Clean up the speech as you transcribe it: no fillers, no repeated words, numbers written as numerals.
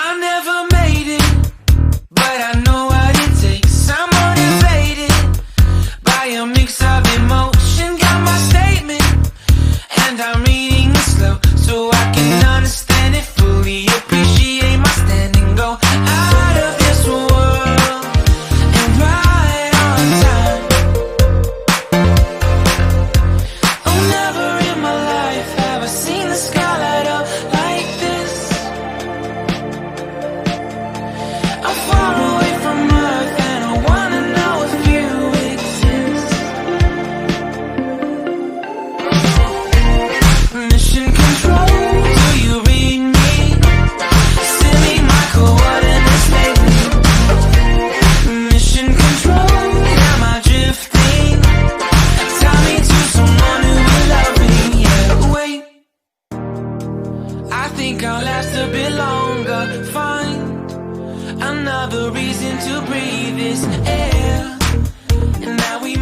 I never made it, but I know what it takes. I'm motivated by a mix of emotion. Got my statement, and I'm reading it slow so I can understand it fully. Appreciate my standing, go out of this world and right on time. Oh, never in my life have I seen the sky light up like this. I'm far away from Earth and I wanna know if you exist. Mission control, do you read me? Send me my coordinates lately. Mission control, am I drifting? Tie me to someone who will love me. Yeah, wait, I think I'll last a bit longer. Find another reason to breathe this air. And now we